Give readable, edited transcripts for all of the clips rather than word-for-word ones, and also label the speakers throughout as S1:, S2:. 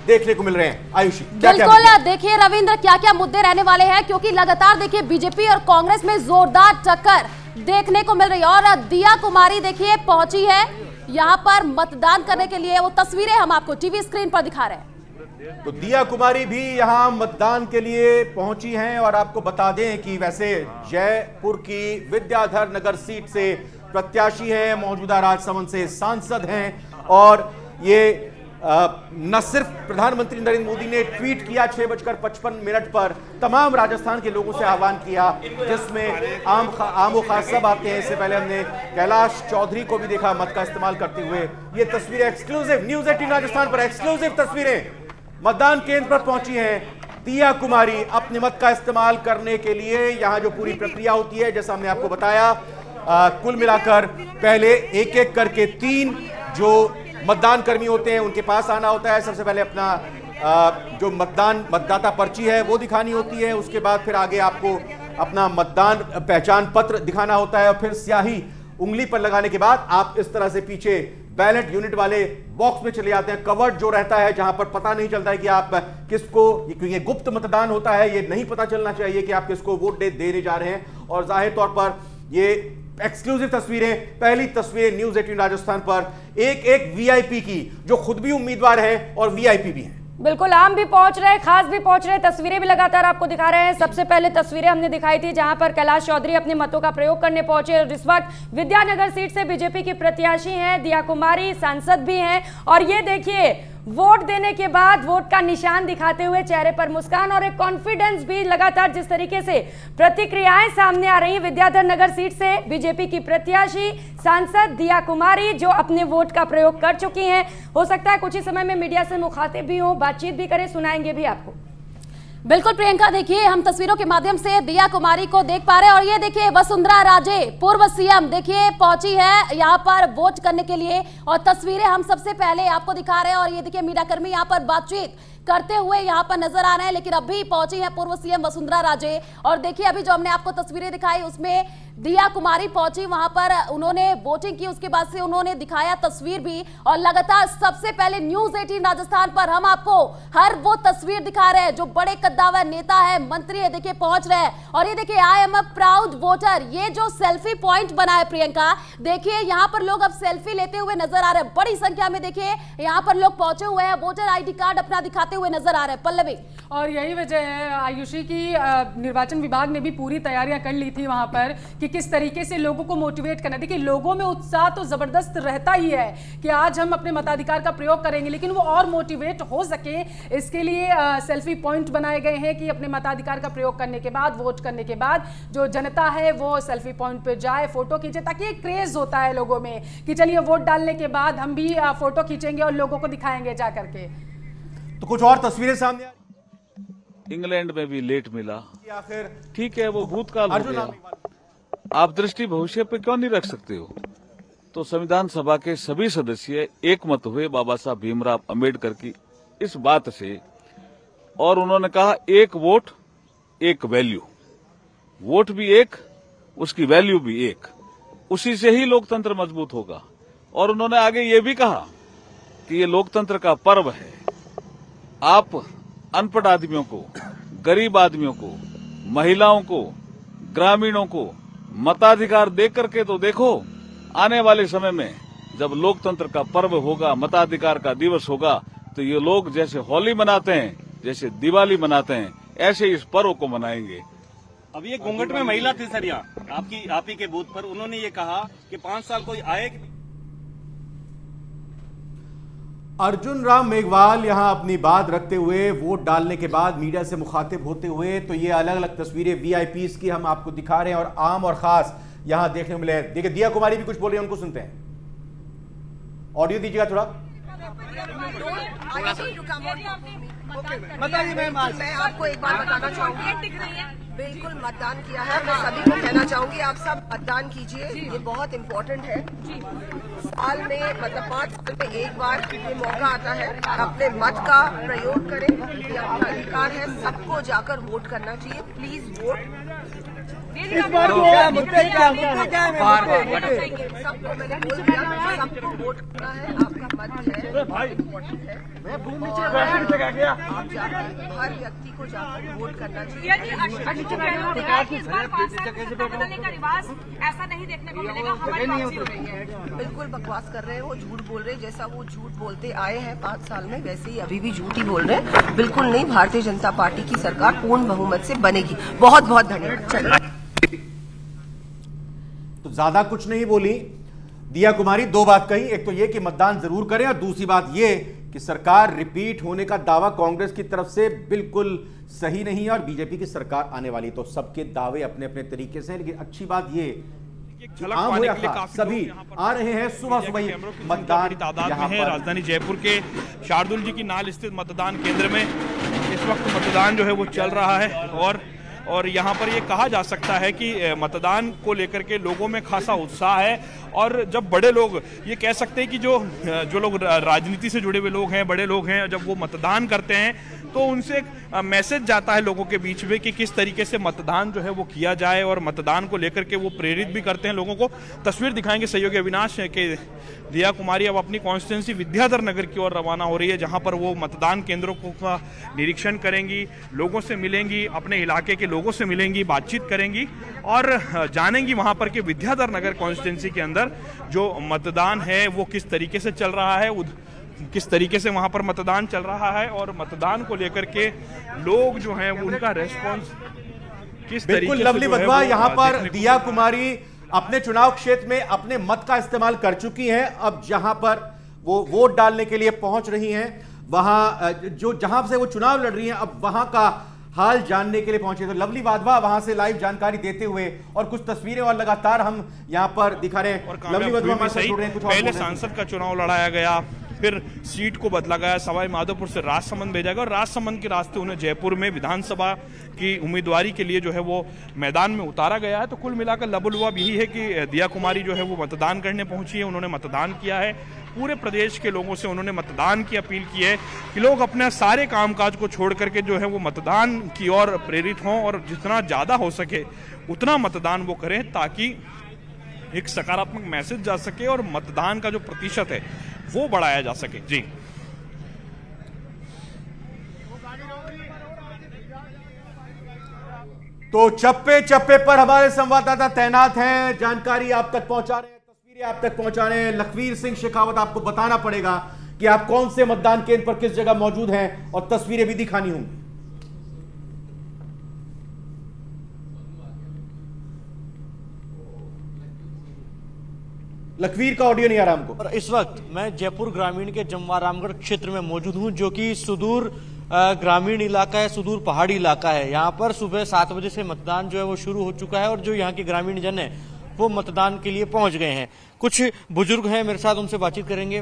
S1: देखने को मिल रहे हैं। आयुषी, क्या
S2: बिल्कुल, देखिए रविंद्र, क्या क्या मुद्दे रहने वाले हैं, क्योंकि लगातार देखिए बीजेपी और कांग्रेस में जोरदार टक्कर देखने को मिल रही है। और दिया कुमारी देखिए पहुंची है यहाँ पर मतदान करने के लिए। वो तस्वीरें हम आपको टीवी स्क्रीन पर दिखा रहे हैं।
S1: तो दिया कुमारी भी यहाँ मतदान के लिए पहुंची हैं। और आपको बता दें कि वैसे जयपुर की विद्याधर नगर सीट से प्रत्याशी हैं, मौजूदा राजसमंद से सांसद हैं। और ये न सिर्फ प्रधानमंत्री नरेंद्र मोदी ने ट्वीट किया 6:55 पर, तमाम राजस्थान के लोगों से आह्वान किया, जिसमें आम व खास सब आते हैं। इससे पहले हमने कैलाश चौधरी को भी देखा मत का इस्तेमाल करते हुए। ये तस्वीरें एक्सक्लूसिव न्यूज़ 18 राजस्थान पर, एक्सक्लूसिव तस्वीरें मतदान केंद्र पर पहुंची हैं दिया कुमारी अपने मत का इस्तेमाल करने के लिए। यहां जो पूरी प्रक्रिया होती है, जैसा हमने आपको बताया, कुल मिलाकर पहले एक एक करके 3 जो मतदान कर्मी होते हैं उनके पास आना होता है। सबसे पहले अपना जो मतदाता पर्ची है वो दिखानी होती है। उसके बाद फिर आगे आपको अपना मतदान पहचान पत्र दिखाना होता है। और फिर स्याही उंगली पर लगाने के बाद आप इस तरह से पीछे बैलेट यूनिट वाले बॉक्स में चले जाते हैं। कवर्ड जो रहता है, जहां पर पता नहीं चलता है कि आप किसको, क्योंकि ये गुप्त मतदान होता है, ये नहीं पता चलना चाहिए कि आप किसको वोट देने जा रहे हैं। और जाहिर तौर पर ये एक्सक्लूसिव तस्वीरें, पहली तस्वीरें न्यूज़ 18 राजस्थान पर एक वीआईपी की, जो खुद भी उम्मीदवार हैं और वीआईपी भी हैं।
S3: बिल्कुल, आम भी पहुंच रहे, खास भी पहुंच रहे, तस्वीरें भी लगातार आपको दिखा रहे हैं। सबसे पहले तस्वीरें हमने दिखाई थी जहां पर कैलाश चौधरी अपने मतों का प्रयोग करने पहुंचे। और इस वक्त विद्यानगर सीट से बीजेपी की प्रत्याशी हैं दिया कुमारी, सांसद भी हैं। और ये देखिए, वोट देने के बाद वोट का निशान दिखाते हुए चेहरे पर मुस्कान और एक कॉन्फिडेंस भी, लगातार जिस तरीके से प्रतिक्रियाएं सामने आ रही हैं विद्याधर नगर सीट से बीजेपी की प्रत्याशी सांसद दिया कुमारी, जो अपने वोट का प्रयोग कर चुकी हैं। हो सकता है कुछ ही समय में मीडिया से मुखातिब भी हो, बातचीत भी करें, सुनाएंगे भी आपको।
S2: बिल्कुल प्रियंका, देखिए हम तस्वीरों के माध्यम से दिया कुमारी को देख पा रहे हैं। और ये देखिए वसुंधरा राजे, पूर्व सीएम, देखिए पहुंची है यहाँ पर वोट करने के लिए। और तस्वीरें हम सबसे पहले आपको दिखा रहे हैं। और ये देखिए मीडिया कर्मी यहाँ पर बातचीत करते हुए यहाँ पर नजर आ रहे हैं। लेकिन अभी पहुंची है पूर्व सीएम वसुंधरा राजे। और देखिए अभी जो हमने आपको तस्वीरें दिखाई उसमें दिया कुमारी पहुंची, वहां पर उन्होंने वोटिंग की, उसके बाद से उन्होंने दिखाया तस्वीर भी। और लगातार सबसे पहले न्यूज़ 18 राजस्थान पर हम आपको हर वो तस्वीर दिखा रहे हैं जो बड़े कद्दावर नेता है, मंत्री है, देखिए पहुंच रहे हैं। और ये देखिए I am a proud voter, ये जो सेल्फी पॉइंट बना है प्रियंका, देखिए यहाँ पर लोग अब सेल्फी लेते हुए नजर आ रहे हैं। बड़ी संख्या में देखिए यहाँ पर लोग पहुंचे हुए हैं, वोटर ID कार्ड अपना दिखाते हुए नजर आ रहे हैं। पल्लवी,
S4: और यही वजह है आयुषी की निर्वाचन विभाग ने भी पूरी तैयारियां कर ली थी वहां पर कि किस तरीके से लोगों को मोटिवेट करना। देखिए लोगों में उत्साह तो जबरदस्त रहता ही है कि आज हम अपने मताधिकार का प्रयोग करेंगे, लेकिन वो और मोटिवेट हो सके इसके लिए सेल्फी पॉइंट बनाए गए हैं कि अपने मताधिकार का प्रयोग करने के बाद, वोट करने के बाद जो जनता है वो सेल्फी पॉइंट पे जाए, फोटो खींचे, ताकि एक क्रेज होता है लोगों में कि चलिए वोट डालने के बाद हम भी फोटो खींचेंगे और लोगों को दिखाएंगे जा करके।
S1: तो कुछ और तस्वीरें सामने
S5: इंग्लैंड में भी लेट मिला,
S1: आखिर
S5: ठीक है वो भूतकाल हो गया, आप दृष्टि भविष्य पे क्यों नहीं रख सकते हो? तो संविधान सभा के सभी सदस्य एक मत हुए बाबा साहब भीमराव अंबेडकर की इस बात से, और उन्होंने कहा एक वोट एक वैल्यू, वोट भी एक, उसकी वैल्यू भी एक, उसी से ही लोकतंत्र मजबूत होगा। और उन्होंने आगे ये भी कहा कि ये लोकतंत्र का पर्व है, आप अनपढ़ आदमियों को, गरीब आदमियों को, महिलाओं को, ग्रामीणों को मताधिकार दे करके तो देखो, आने वाले समय में जब लोकतंत्र का पर्व होगा, मताधिकार का दिवस होगा, तो ये लोग जैसे होली मनाते हैं, जैसे दिवाली मनाते हैं, ऐसे इस पर्व को मनाएंगे।
S6: अब ये घूंघट में महिला थी सर यहाँ आप ही के बूथ पर, उन्होंने ये कहा कि 5 साल कोई आए।
S1: अर्जुन राम मेघवाल यहां अपनी बात रखते हुए वोट डालने के बाद मीडिया से मुखातिब होते हुए, तो ये अलग अलग तस्वीरें वीआईपीज की हम आपको दिखा रहे हैं और आम और खास यहां देखने को मिले हैं। देखिए दिया कुमारी भी कुछ बोल रही है, उनको सुनते हैं। ऑडियो दीजिएगा थोड़ा।
S7: मैं आपको एक बात बताना चाहूंगी, बिल्कुल मतदान किया है। मैं सभी को कहना चाहूंगी आप सब मतदान कीजिए, ये बहुत इम्पोर्टेंट है। साल में मतलब 5 साल में एक बार ये मौका आता है, अपने मत का प्रयोग करें, ये अपना अधिकार है, सबको जाकर वोट करना चाहिए। Please vote. सबको मैंने बोल दिया, सबको वोट करना है, आपका मत है, इम्पोर्टेंट है। आप जाकर हर व्यक्ति को जाकर वोट करना चाहिए।
S8: ऐसा नहीं देखने को मिलेगा, हमारी वापसी हो रही है।
S7: बिल्कुल बकवास कर रहे हैं, वो झूठ बोल रहे हैं। जैसा वो झूठ बोलते आए हैं 5 साल में, वैसे ही अभी भी झूठ ही बोल रहे हैं। बिल्कुल नहीं, भारतीय जनता पार्टी की सरकार पूर्ण बहुमत से बनेगी। बहुत बहुत धन्यवाद।
S1: तो ज्यादा कुछ नहीं बोली दिया कुमारी, 2 बात कही। एक तो ये कि मतदान जरूर करें, और दूसरी बात ये कि सरकार रिपीट होने का दावा कांग्रेस की तरफ से बिल्कुल सही नहीं है, और बीजेपी की सरकार आने वाली। तो सबके दावे अपने अपने तरीके से हैं, लेकिन अच्छी बात ये आम हो या खास, सभी आ रहे हैं सुबह सुबह ही मतदान
S9: तादाद में है। राजधानी जयपुर के शार्दुल जी की नाल स्थित मतदान केंद्र में इस वक्त मतदान जो है वो चल रहा है, और यहाँ पर ये कहा जा सकता है कि मतदान को लेकर के लोगों में खासा उत्साह है। और जब बड़े लोग ये कह सकते हैं कि जो लोग राजनीति से जुड़े हुए लोग हैं, बड़े लोग हैं, जब वो मतदान करते हैं तो उनसे एक मैसेज जाता है लोगों के बीच में कि किस तरीके से मतदान जो है वो किया जाए, और मतदान को लेकर के वो प्रेरित भी करते हैं लोगों को। तस्वीर दिखाएंगे सहयोगी अविनाश के दिया कुमारी अब अपनी कॉन्स्टिट्यूंसी विद्याधर नगर की ओर रवाना हो रही है, जहां पर वो मतदान केंद्रों का निरीक्षण करेंगी, लोगों से मिलेंगी, अपने इलाके के लोगों से मिलेंगी, बातचीत करेंगी और जानेंगी वहां पर कि विद्याधर नगर कॉन्स्टिट्यूंसी के अंदर जो मतदान है वो किस तरीके से चल रहा है, किस तरीके से वहां पर मतदान चल रहा है, और मतदान को लेकर के लोग जो हैं वो उनका रेस्पॉन्स किस तरीके से।
S1: बिल्कुल लवली बधवा, यहाँ पर दिया कुमारी अपने चुनाव क्षेत्र में अपने मत का इस्तेमाल कर चुकी हैं। अब जहां पर वो वोट डालने के लिए पहुंच रही हैं, वहां जहां से वो चुनाव लड़ रही हैं, अब वहां का हाल जानने के लिए पहुंचे। तो लवली वाधवा वहां से लाइव जानकारी देते हुए और कुछ तस्वीरें और लगातार हम यहां पर दिखा रहे हैं। लवली वाधवा हमारे साथ जुड़ रहे हैं। कुछ
S9: पहले सांसद का चुनाव लड़ाया गया, फिर सीट को बदला गया, सवाई माधोपुर से राजसमंद भेजा गया, और राजसमंद के रास्ते उन्हें जयपुर में विधानसभा की उम्मीदवारी के लिए जो है वो मैदान में उतारा गया है। तो कुल मिलाकर लबुलुआब यही है कि दिया कुमारी जो है वो मतदान करने पहुंची है, उन्होंने मतदान किया है। पूरे प्रदेश के लोगों से उन्होंने मतदान की अपील की है कि लोग अपने सारे कामकाज को छोड़ करके जो है वो मतदान की ओर प्रेरित हों, और जितना ज़्यादा हो सके उतना मतदान वो करें, ताकि एक सकारात्मक मैसेज जा सके और मतदान का जो प्रतिशत है वो बढ़ाया जा सके। जी
S1: तो चप्पे चप्पे पर हमारे संवाददाता तैनात हैं, जानकारी आप तक पहुंचा रहे हैं, तस्वीरें आप तक पहुंचा रहे हैं। लखवीर सिंह शेखावत, आपको बताना पड़ेगा कि आप कौन से मतदान केंद्र पर किस जगह मौजूद हैं, और तस्वीरें भी दिखानी होंगी। लखवीर का ऑडियो नहीं आ रहा हमको।
S10: इस वक्त मैं जयपुर ग्रामीण के जमवारामगढ़ क्षेत्र में मौजूद हूं, जो कि सुदूर ग्रामीण इलाका है, सुदूर पहाड़ी इलाका है। यहाँ पर सुबह 7 बजे से मतदान जो है वो शुरू हो चुका है, और जो यहाँ के ग्रामीण जन है वो मतदान के लिए पहुंच गए हैं। कुछ बुजुर्ग हैं मेरे साथ, उनसे बातचीत करेंगे।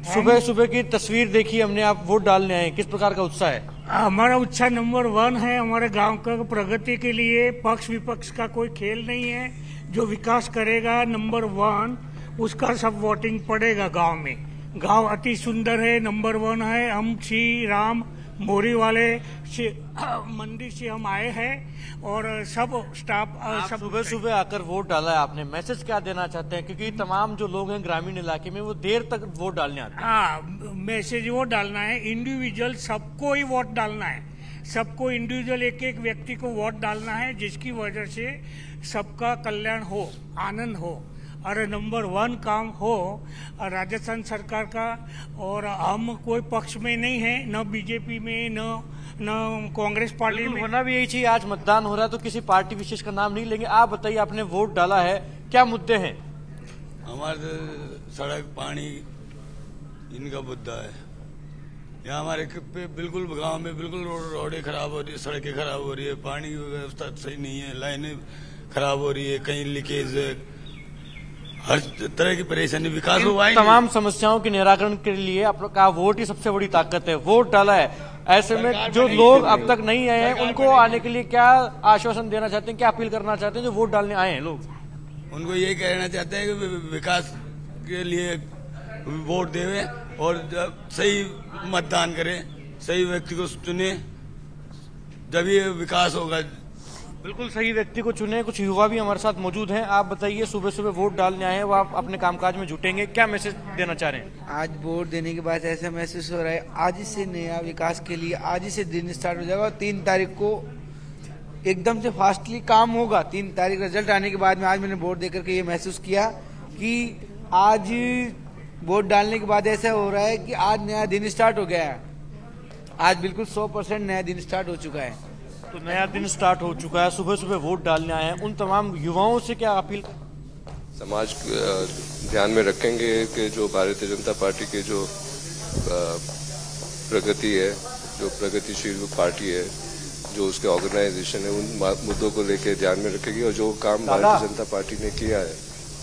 S10: सुबह सुबह की तस्वीर देखी हमने, आप वोट डालने आए, किस प्रकार का उत्साह है?
S11: हमारा उत्साह नंबर 1 है। हमारे गांव का प्रगति के लिए पक्ष विपक्ष का कोई खेल नहीं है। जो विकास करेगा नंबर 1 उसका सब वोटिंग पड़ेगा गांव में। गांव अति सुंदर है, नंबर 1 है। हम श्री राम मोरी वाले मंदिर से हम आए हैं, और सब स्टाफ सब
S10: सुबह सुबह आकर वोट डाला है आपने, मैसेज क्या देना चाहते हैं? क्योंकि तमाम जो लोग हैं ग्रामीण इलाके में वो देर तक वोट डालने आते हैं।
S11: हाँ, मैसेज वो डालना है, इंडिविजुअल सबको ही वोट डालना है, सबको इंडिविजुअल एक एक व्यक्ति को वोट डालना है, जिसकी वजह से सबका कल्याण हो, आनंद हो, और नंबर 1 काम हो राजस्थान सरकार का। और हम कोई पक्ष में नहीं है, न बीजेपी में, न कांग्रेस पार्टी में।
S10: होना भी यही चाहिए। आज मतदान हो रहा है तो किसी पार्टी विशेष का नाम नहीं लेंगे। आप बताइए, आपने वोट डाला है, क्या मुद्दे हैं?
S12: हमारे सड़क पानी इनका मुद्दा है। यहाँ हमारे बिल्कुल गांव में बिल्कुल रोडें खराब हो रही है, सड़कें खराब हो रही है, पानी की व्यवस्था सही नहीं है, लाइनें खराब हो रही है, कहीं लीकेज, हर तरह की परेशानी। विकास हुआ ही
S10: तमाम समस्याओं के निराकरण के लिए आपका वोट ही सबसे बड़ी ताकत है। वोट डाला है, ऐसे में जो लोग अब तक नहीं आए हैं उनको आने के लिए क्या आश्वासन देना चाहते हैं, क्या अपील करना चाहते हैं जो वोट डालने आए हैं लोग?
S12: उनको ये कहना चाहते हैं कि विकास के लिए वोट देवे और सही मतदान करें, सही व्यक्ति को चुने, जब ये विकास होगा।
S10: बिल्कुल सही व्यक्ति को चुने। कुछ युवा भी हमारे साथ मौजूद हैं। आप बताइए, सुबह सुबह वोट डालने आए हैं, वो आप अपने कामकाज में जुटेंगे, क्या मैसेज देना चाह रहे हैं?
S13: आज वोट देने के बाद ऐसा महसूस हो रहा है आज ही से नया विकास के लिए आज ही से दिन स्टार्ट हो जाएगा और 3 तारीख को एकदम से फास्टली काम होगा। 3 तारीख रिजल्ट आने के बाद में आज मैंने वोट देकर के ये महसूस किया कि आज वोट डालने के बाद ऐसा हो रहा है कि आज नया दिन स्टार्ट हो गया है। आज बिल्कुल 100% नया दिन स्टार्ट हो चुका है।
S10: तो नया दिन स्टार्ट हो चुका है, सुबह सुबह वोट डालने आए हैं, उन तमाम युवाओं से क्या अपील?
S14: समाज ध्यान में रखेंगे कि जो भारतीय जनता पार्टी के जो प्रगति है, जो प्रगतिशील पार्टी है, जो उसके ऑर्गेनाइजेशन है, उन मुद्दों को लेकर ध्यान में रखेगी और जो काम भारतीय जनता पार्टी ने किया है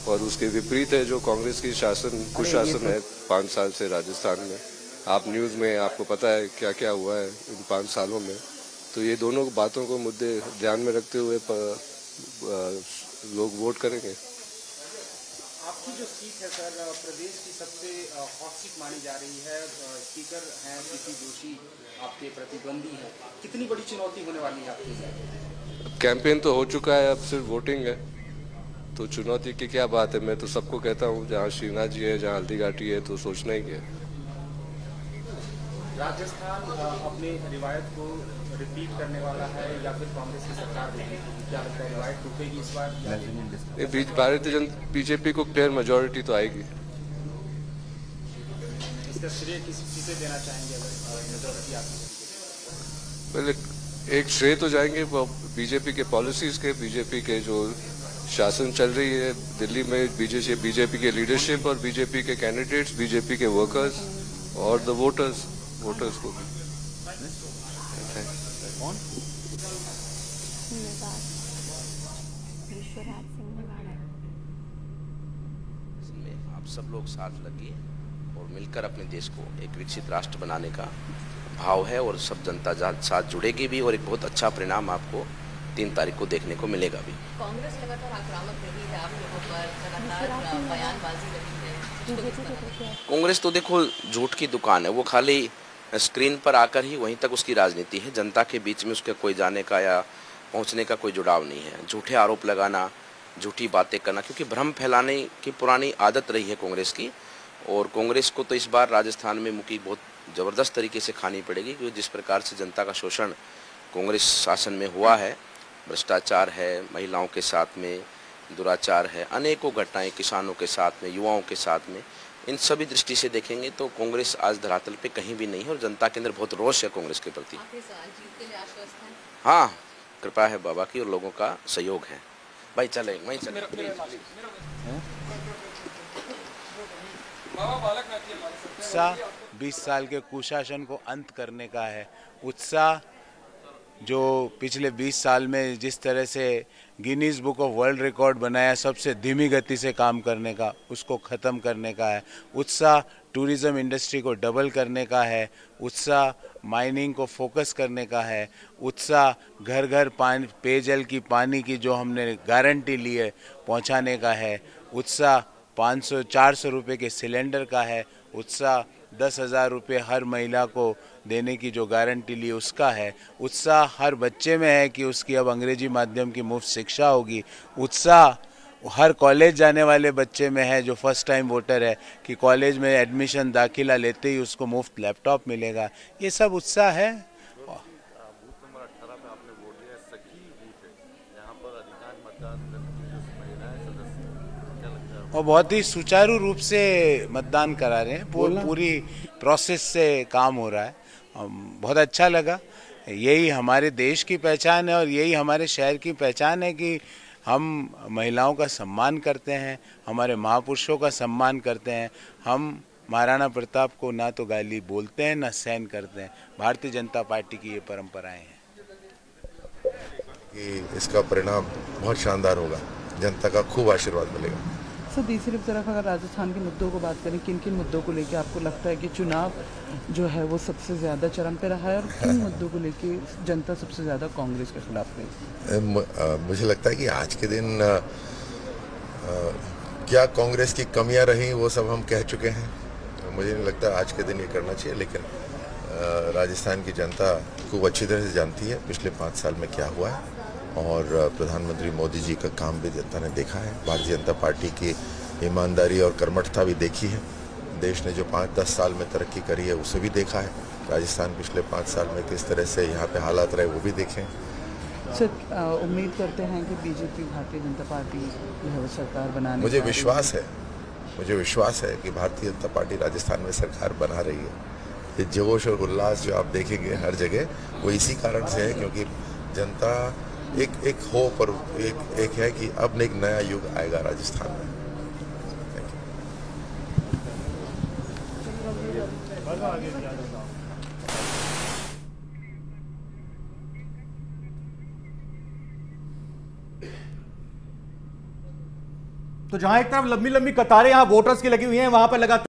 S14: और उसके विपरीत है जो कांग्रेस की कुशासन है 5 साल से राजस्थान में। आप न्यूज में आपको पता है क्या क्या हुआ है इन 5 सालों में। तो ये दोनों बातों को मुद्दे ध्यान में रखते हुए लोग वोट करेंगे।
S1: आपकी जो सीट है सर, प्रदेश की सबसे हॉट सीट मानी जा रही है। स्पीकर हैं सीपी जोशी, आपके प्रतिद्वंदी हैं। कितनी बड़ी चुनौती होने वाली है आपके लिए?
S14: कैंपेन तो हो चुका है, अब सिर्फ वोटिंग है, तो चुनौती की क्या बात है। मैं तो सबको कहता हूँ जहाँ श्रीनाथ जी है, जहाँ हल्दी घाटी है, तो सोचना ही क्या।
S1: राजस्थान अपने रिवायत को रिपीट करने वाला है या फिर कांग्रेस की सरकार देगी? क्या लगता है, रिवायत टूटेगी इस बार?
S14: भारतीय जनता बीजेपी को क्लियर मेजोरिटी तो आएगी।
S1: इसका श्रेय किसे देना चाहेंगे अगर मेजोरिटी आती है?
S14: पहले एक श्रेय तो जाएंगे बीजेपी के पॉलिसीज के, बीजेपी के जो शासन चल रही है दिल्ली में, बीजेपी के लीडरशिप और बीजेपी के कैंडिडेट्स, बीजेपी के वर्कर्स और द वोटर्स को।
S15: आप सब लोग साथ लगिए और मिलकर अपने देश को एक विकसित राष्ट्र बनाने का भाव है और सब जनता साथ जुड़ेगी भी और एक बहुत अच्छा परिणाम आपको 3 तारीख को देखने को मिलेगा भी।
S16: कांग्रेस लगातार आक्रामक रही है आप लोगों पर, लगातार बयानबाजी रही है।
S15: कांग्रेस तो देखो झूठ की दुकान है, वो खाली स्क्रीन पर आकर ही वहीं तक उसकी राजनीति है, जनता के बीच में उसके कोई जाने का या पहुंचने का कोई जुड़ाव नहीं है। झूठे आरोप लगाना, झूठी बातें करना, क्योंकि भ्रम फैलाने की पुरानी आदत रही है कांग्रेस की। और कांग्रेस को तो इस बार राजस्थान में मुक्की बहुत ज़बरदस्त तरीके से खानी पड़ेगी, क्योंकि जिस प्रकार से जनता का शोषण कांग्रेस शासन में हुआ है, भ्रष्टाचार है, महिलाओं के साथ में दुराचार है, अनेकों घटनाएं किसानों के साथ में, युवाओं के साथ में, इन सभी दृष्टि से देखेंगे तो कांग्रेस आज धरातल पे कहीं भी नहीं है और जनता के अंदर बहुत रोष है कांग्रेस के प्रति। हाँ, कृपा है बाबा की और लोगों का सहयोग है। भाई चले वहीं चले।
S17: उत्साह 20 साल के कुशासन को अंत करने का है। उत्साह जो पिछले 20 साल में जिस तरह से Guinness book of world record बनाया सबसे धीमी गति से काम करने का, उसको ख़त्म करने का है। उत्साह टूरिज़्म इंडस्ट्री को डबल करने का है। उत्साह माइनिंग को फोकस करने का है। उत्साह घर घर पानी, पेयजल की, पानी की जो हमने गारंटी ली है पहुंचाने का है। उत्साह 500-400 रुपये के सिलेंडर का है। उत्साह 10,000 रुपये हर महिला को देने की जो गारंटी ली उसका है। उत्साह हर बच्चे में है कि उसकी अब अंग्रेजी माध्यम की मुफ्त शिक्षा होगी। उत्साह हर कॉलेज जाने वाले बच्चे में है जो फर्स्ट टाइम वोटर है कि कॉलेज में एडमिशन दाखिला लेते ही उसको मुफ्त लैपटॉप मिलेगा। ये सब उत्साह है। और बहुत ही सुचारू रूप से मतदान करा रहे हैं, पूरी प्रोसेस से काम हो रहा है। बहुत अच्छा लगा। यही हमारे देश की पहचान है और यही हमारे शहर की पहचान है कि हम महिलाओं का सम्मान करते हैं, हमारे महापुरुषों का सम्मान करते हैं। हम महाराणा प्रताप को ना तो गाली बोलते हैं ना सहन करते हैं। भारतीय जनता पार्टी की ये परंपराएं हैं
S18: कि इसका परिणाम बहुत शानदार होगा, जनता का खूब आशीर्वाद मिलेगा। दूसरी तरफ अगर राजस्थान के मुद्दों को बात करें, किन किन मुद्दों को लेकर आपको लगता है कि चुनाव जो है वो सबसे ज़्यादा चरम पे रहा है और किन मुद्दों को लेकर जनता सबसे ज़्यादा कांग्रेस के खिलाफ रही?
S19: मुझे लगता है कि आज के दिन क्या कांग्रेस की कमियां रही वो सब हम कह चुके हैं। मुझे नहीं लगता आज के दिन ये करना चाहिए, लेकिन राजस्थान की जनता खूब अच्छी तरह से जानती है पिछले 5 साल में क्या हुआ है और प्रधानमंत्री मोदी जी का काम भी जनता ने देखा है। भारतीय जनता पार्टी की ईमानदारी और कर्मठता भी देखी है। देश ने जो 5-10 साल में तरक्की करी है उसे भी देखा है। राजस्थान पिछले 5 साल में किस तरह से यहाँ पे हालात रहे वो भी देखे।
S18: सर उम्मीद करते हैं कि बीजेपी भारतीय जनता पार्टी जो है वो सरकार बनाने,
S19: मुझे विश्वास है कि भारतीय जनता पार्टी राजस्थान में सरकार बना रही है। ये जोश और उल्लास जो आप देखेंगे हर जगह वो इसी कारण से है क्योंकि जनता एक होप और एक है कि अब एक नया युग आएगा राजस्थान में।
S1: तो जहां एक तरफ लंबी लंबी कतारें यहां वोटर्स की लगी हुई हैं, वहां पर लगातार